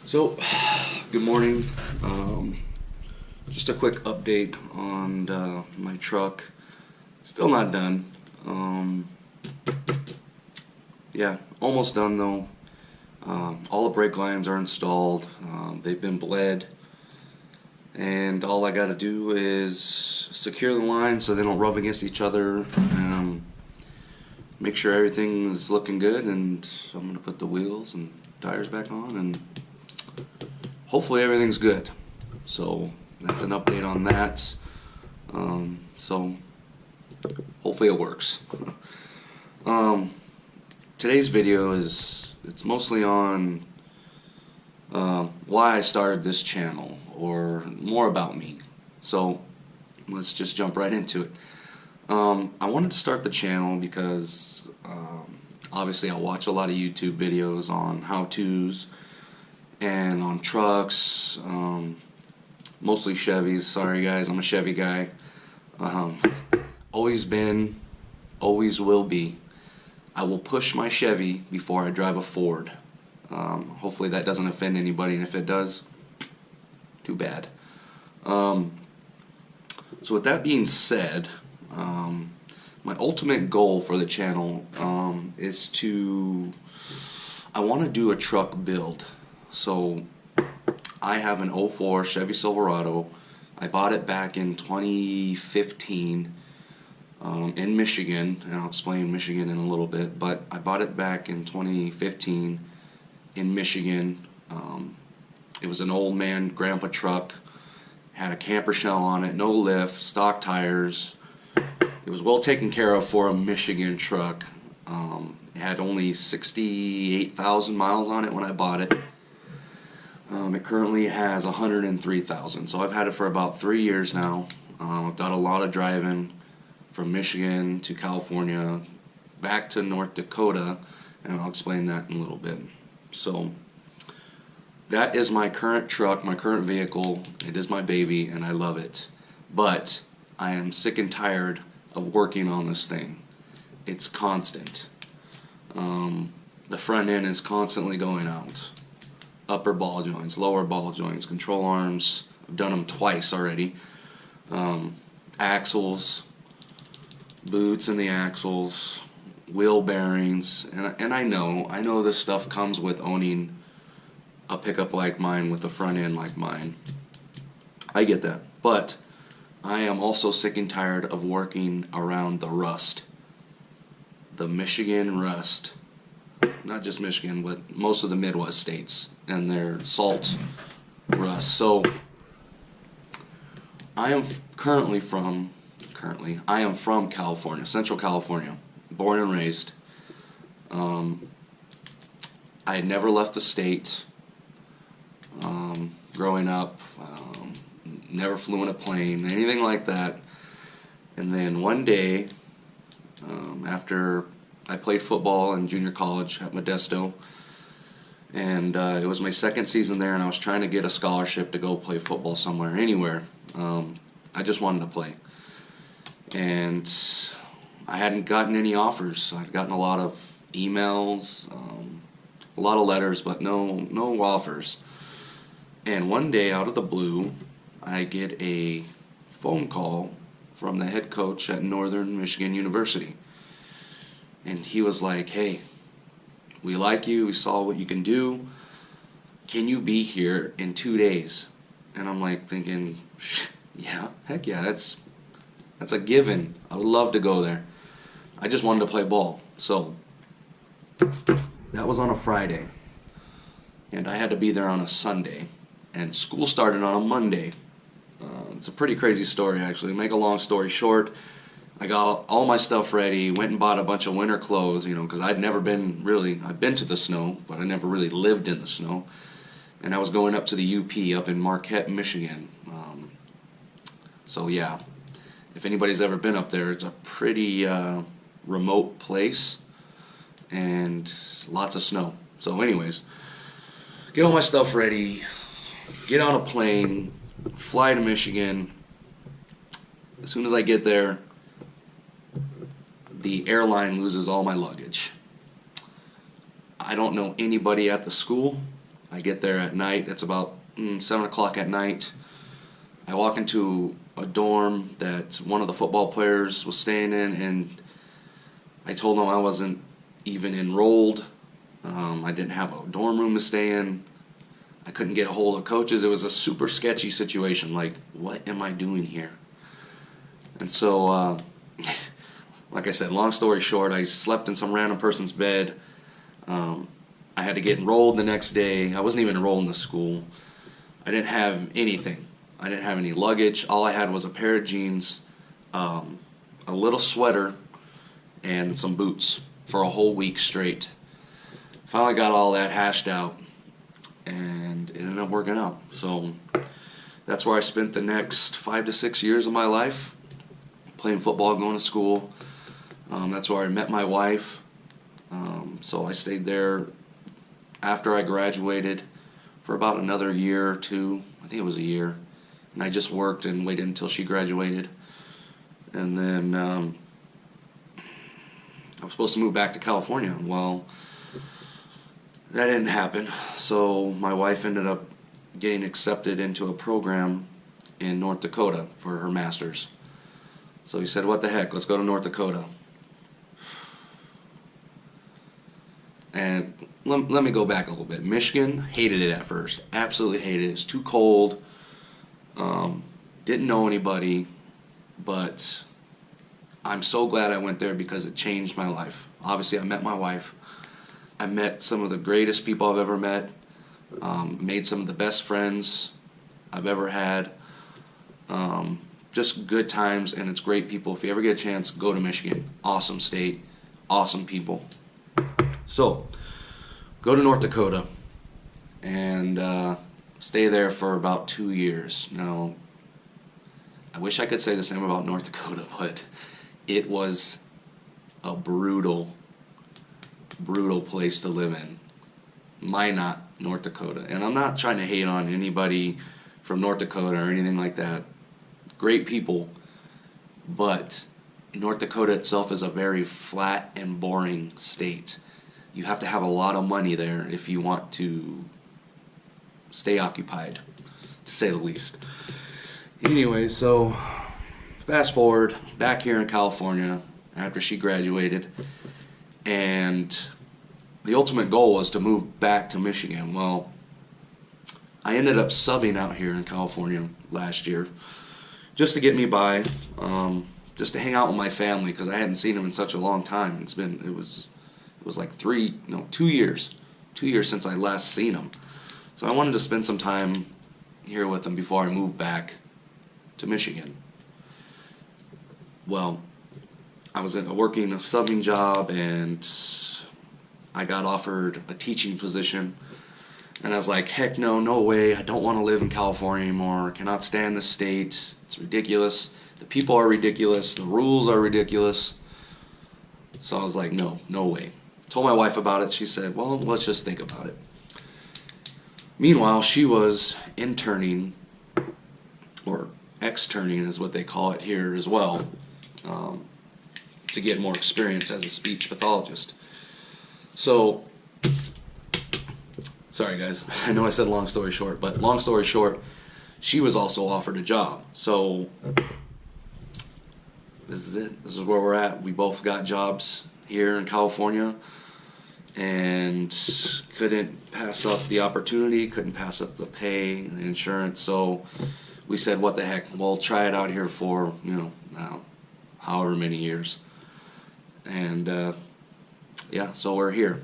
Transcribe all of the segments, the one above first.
So, good morning. Just a quick update on my truck. Still not done. Yeah, almost done though. All the brake lines are installed. They've been bled. And all I gotta do is secure the lines so they don't rub against each other. Make sure everything is looking good, and I'm gonna put the wheels and tires back on, and hopefully everything's good. So that's an update on that. So hopefully it works. Today's video it's mostly on why I started this channel, or more about me. So let's just jump right into it. I wanted to start the channel because obviously I watch a lot of YouTube videos on how-tos and on trucks, mostly Chevys. Sorry guys, I'm a Chevy guy. Always been, always will be. I will push my Chevy before I drive a Ford. Hopefully that doesn't offend anybody, and if it does, too bad. So with that being said, my ultimate goal for the channel is I want to do a truck build. So I have an '04 Chevy Silverado. I bought it back in 2015 in Michigan, and I'll explain Michigan in a little bit, but I bought it back in 2015 in Michigan. It was an old man grandpa truck, had a camper shell on it, no lift, stock tires. It was well taken care of for a Michigan truck. It had only 68,000 miles on it when I bought it. It currently has 103,000, so I've had it for about 3 years now. I've done a lot of driving from Michigan to California, back to North Dakota, and I'll explain that in a little bit. So that is my current truck, my current vehicle. It is my baby, and I love it. But I am sick and tired of working on this thing. It's constant. The front end is constantly going out. Upper ball joints, lower ball joints, control arms. I've done them twice already. Axles, boots in the axles, wheel bearings, and I know this stuff comes with owning a pickup like mine with a front end like mine. I get that, but I am also sick and tired of working around the rust. The Michigan rust. Not just Michigan, but most of the Midwest states and their salt rust. So I am from California, Central California, born and raised. I had never left the state growing up, never flew in a plane, anything like that. And then one day, after I played football in junior college at Modesto, and it was my second season there, and I was trying to get a scholarship to go play football somewhere, anywhere. I just wanted to play. And I hadn't gotten any offers. I'd gotten a lot of emails, a lot of letters, but no offers. And one day, out of the blue, I get a phone call from the head coach at Northern Michigan University. And he was like, "Hey, we like you, we saw what you can do. Can you be here in 2 days?" And I'm like thinking, yeah, heck yeah, that's a given. I would love to go there. I just wanted to play ball. So that was on a Friday, and I had to be there on a Sunday, and school started on a Monday. It's a pretty crazy story, actually. Make a long story short, I got all my stuff ready, went and bought a bunch of winter clothes, because I've been to the snow, but I never really lived in the snow. And I was going up to the UP up in Marquette, Michigan. So yeah, if anybody's ever been up there, it's a pretty remote place and lots of snow. So anyways, get all my stuff ready, get on a plane, fly to Michigan. As soon as I get there, the airline loses all my luggage. I don't know anybody at the school. I get there at night. It's about 7 o'clock at night. I walk into a dorm that one of the football players was staying in, and I told him I wasn't even enrolled. I didn't have a dorm room to stay in. I couldn't get a hold of coaches. It was a super sketchy situation. Like, what am I doing here? And so, like I said, long story short, I slept in some random person's bed. I had to get enrolled the next day. I wasn't even enrolled in the school. I didn't have anything. I didn't have any luggage. All I had was a pair of jeans, a little sweater, and some boots for a whole week straight. Finally got all that hashed out, and it ended up working out. So that's where I spent the next 5 to 6 years of my life, playing football, going to school. That's where I met my wife. So I stayed there after I graduated for about another year or two. I think it was a year. And I just worked and waited until she graduated. And then I was supposed to move back to California. Well, that didn't happen. So my wife ended up getting accepted into a program in North Dakota for her master's. So he said, what the heck, let's go to North Dakota. And let me go back a little bit. Michigan, hated it at first. Absolutely hated it. It's too cold. Didn't know anybody. But I'm so glad I went there because it changed my life. Obviously, I met my wife. I met some of the greatest people I've ever met. Made some of the best friends I've ever had. Just good times, and it's great people. If you ever get a chance, go to Michigan. Awesome state. Awesome people. So, go to North Dakota and stay there for about 2 years. Now, I wish I could say the same about North Dakota, but it was a brutal, brutal place to live in. Minot, North Dakota. And I'm not trying to hate on anybody from North Dakota or anything like that. Great people, but North Dakota itself is a very flat and boring state. You have to have a lot of money there if you want to stay occupied, to say the least. Anyway, so fast forward, back here in California after she graduated, and the ultimate goal was to move back to Michigan. Well, I ended up subbing out here in California last year just to get me by, just to hang out with my family because I hadn't seen them in such a long time. It was like 2 years. 2 years since I last seen them. So I wanted to spend some time here with them before I moved back to Michigan. Well, I was working a subbing job, and I got offered a teaching position. And I was like, heck no, no way. I don't want to live in California anymore. I cannot stand this state. It's ridiculous. The people are ridiculous. The rules are ridiculous. So I was like, no, no way. Told my wife about it. She said, well, let's just think about it. Meanwhile, she was interning, or externing is what they call it here as well, to get more experience as a speech pathologist. So, sorry guys, I know I said long story short, but long story short, she was also offered a job. So, this is it. This is where we're at. We both got jobs here in California, and couldn't pass up the opportunity, couldn't pass up the pay and the insurance. So we said, what the heck, we'll try it out here for, now, however many years. And yeah, so we're here.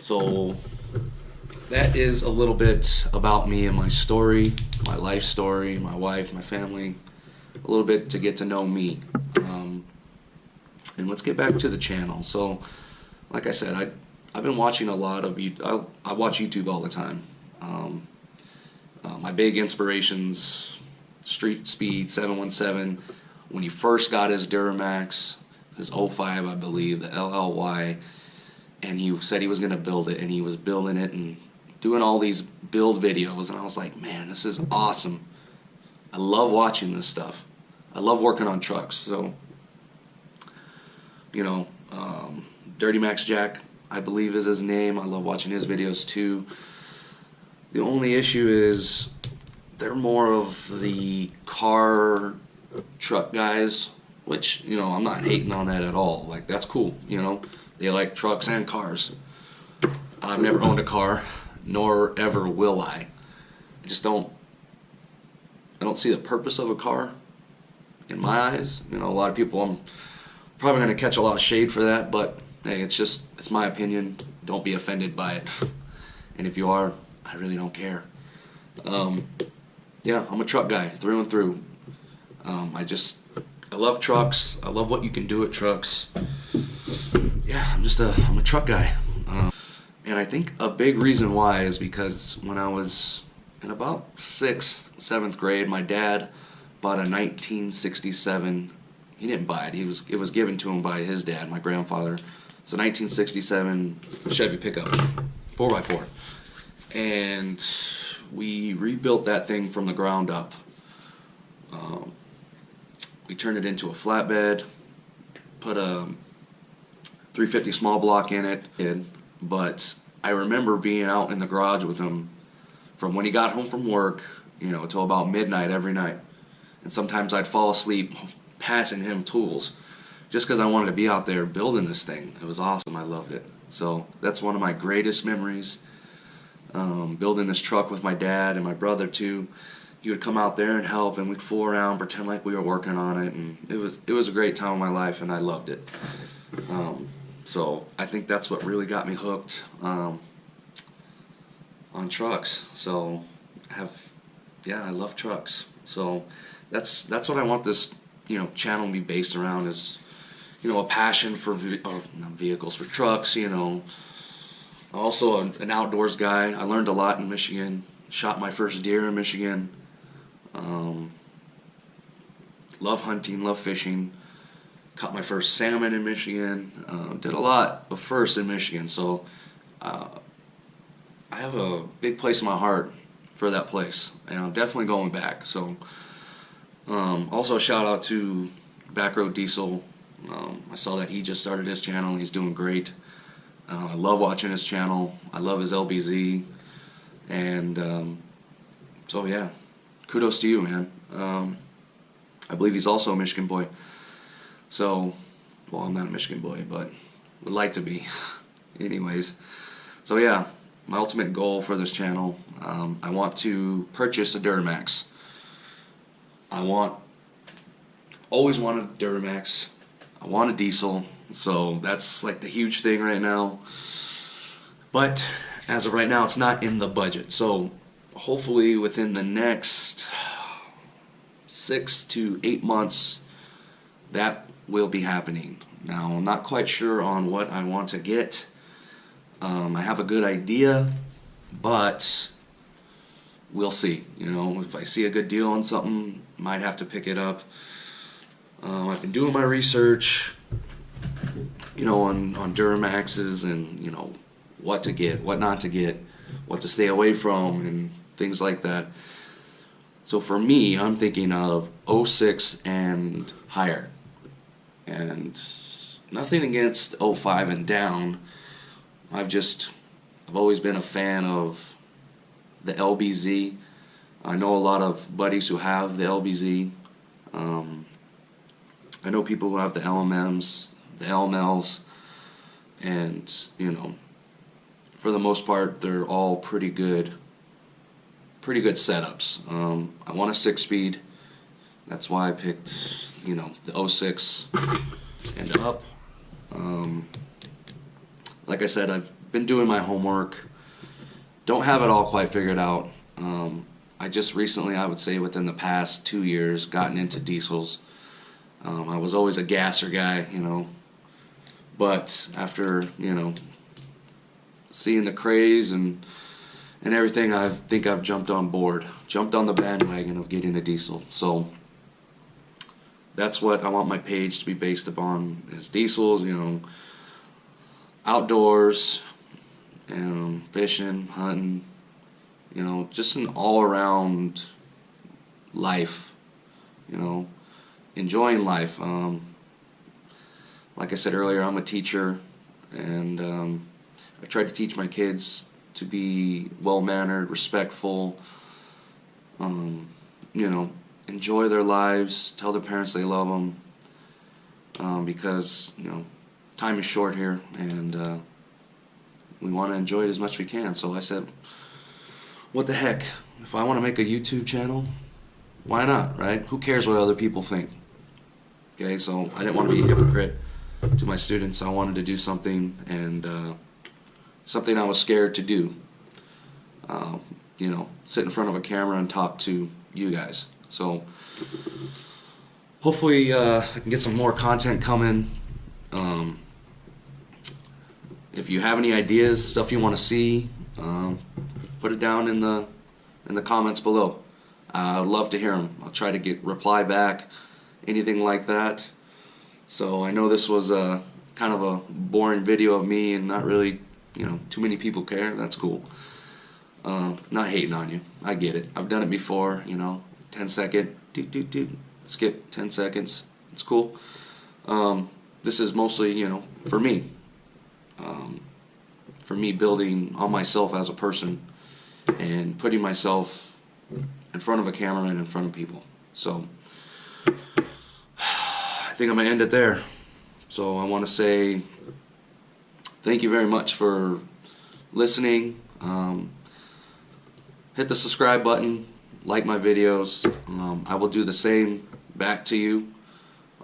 So that is a little bit about me and my story, my life story, my wife, my family, a little bit to get to know me. And let's get back to the channel. So, like I said, I've been watching a lot of I watch YouTube all the time. My big inspirations, Street Speed 717. When he first got his Duramax, his 05, I believe, the LLY, and he said he was going to build it, and he was building it and doing all these build videos, and I was like, man, this is awesome. I love watching this stuff. I love working on trucks. So, Dirty Max Jack, I believe is his name. I love watching his videos too. The only issue is they're more of the car truck guys, which, you know, I'm not hating on that at all. Like, that's cool, you know. They like trucks and cars. I've never owned a car, nor ever will I. I just don't see the purpose of a car in my eyes. You know, a lot of people, I'm probably going to catch a lot of shade for that, but hey, it's my opinion. Don't be offended by it. And if you are, I really don't care. Yeah, I'm a truck guy through and through. I love trucks. I love what you can do with trucks. Yeah, I'm a truck guy. And I think a big reason why is because when I was in about 6th, 7th grade, my dad bought a 1967. He didn't buy it. It was given to him by his dad, my grandfather. It's a 1967 Chevy pickup, 4x4. And we rebuilt that thing from the ground up. We turned it into a flatbed, put a 350 small block in it. But I remember being out in the garage with him from when he got home from work, you know, till about midnight every night. And sometimes I'd fall asleep passing him tools just because I wanted to be out there building this thing. It was awesome. I loved it. So that's one of my greatest memories, building this truck with my dad and my brother too. He would come out there and help, and we'd fool around, pretend like we were working on it, and it was a great time of my life, and I loved it. So I think that's what really got me hooked on trucks. So I love trucks. So that's what I want this, you know, channel to be based around, is, you know, a passion for vehicles, for trucks. You know, also an outdoors guy. I learned a lot in Michigan. Shot my first deer in Michigan. Love hunting, love fishing. Caught my first salmon in Michigan. Did a lot of firsts in Michigan. So I have a big place in my heart for that place, and I'm definitely going back. So also a shout out to Backroad Diesel. I saw that he just started his channel. He's doing great. I love watching his channel. I love his LBZ. And so yeah, kudos to you, man. I believe he's also a Michigan boy. So, well, I'm not a Michigan boy, but would like to be. Anyways, so yeah, my ultimate goal for this channel, I want to purchase a Duramax. Always wanted a Duramax. I want a diesel, so that's like the huge thing right now. But as of right now, it's not in the budget. So hopefully within the next 6 to 8 months, that will be happening. Now, I'm not quite sure on what I want to get. I have a good idea, but we'll see. You know, if I see a good deal on something, might have to pick it up. I've been doing my research, you know, on Duramaxes, and, you know, what to get, what not to get, what to stay away from, and things like that. So for me, I'm thinking of 06 and higher. And nothing against 05 and down. I've always been a fan of the LBZ. I know a lot of buddies who have the LBZ. I know people who have the LMMs, the LMLs, and, you know, for the most part, they're all pretty good setups. I want a 6-speed. That's why I picked, you know, the 06 and up. Like I said, I've been doing my homework. Don't have it all quite figured out. I just recently, I would say within the past 2 years, gotten into diesels. I was always a gasser guy, you know, but after, you know, seeing the craze and everything, I think I've jumped on the bandwagon of getting a diesel. So that's what I want my page to be based upon, is diesels, you know, outdoors, and fishing, hunting, you know, just an all-around life, you know, enjoying life. Like I said earlier, I'm a teacher, and I try to teach my kids to be well-mannered, respectful, you know, enjoy their lives, tell their parents they love them, because, you know, time is short here, and we want to enjoy it as much as we can. So I said, what the heck? If I want to make a YouTube channel, why not, right? Who cares what other people think? Okay, so I didn't want to be a hypocrite to my students. I wanted to do something, and something I was scared to do. You know, sit in front of a camera and talk to you guys. So hopefully I can get some more content coming. If you have any ideas, stuff you want to see, put it down in the comments below. I'd love to hear them. I'll try to reply back, anything like that. So I know this was a kind of a boring video of me, and not really, you know, too many people care. That's cool. Not hating on you. I get it. I've done it before. You know, 10-second, skip 10 seconds. It's cool. This is mostly, you know, for me. For me, building on myself as a person and putting myself in front of a camera and in front of people. So I think I'm going to end it there. So I want to say thank you very much for listening. Hit the subscribe button, like my videos. I will do the same back to you,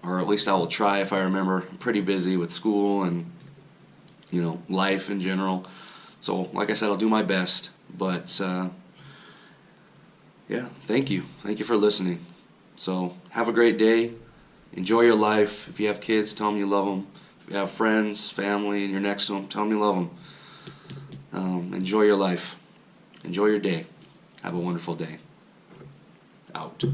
or at least I will try if I remember. I'm pretty busy with school and, you know, life in general. So like I said, I'll do my best. But yeah, thank you. Thank you for listening. So have a great day. Enjoy your life. If you have kids, tell them you love them. If you have friends, family, and you're next to them, tell them you love them. Enjoy your life. Enjoy your day. Have a wonderful day. Out.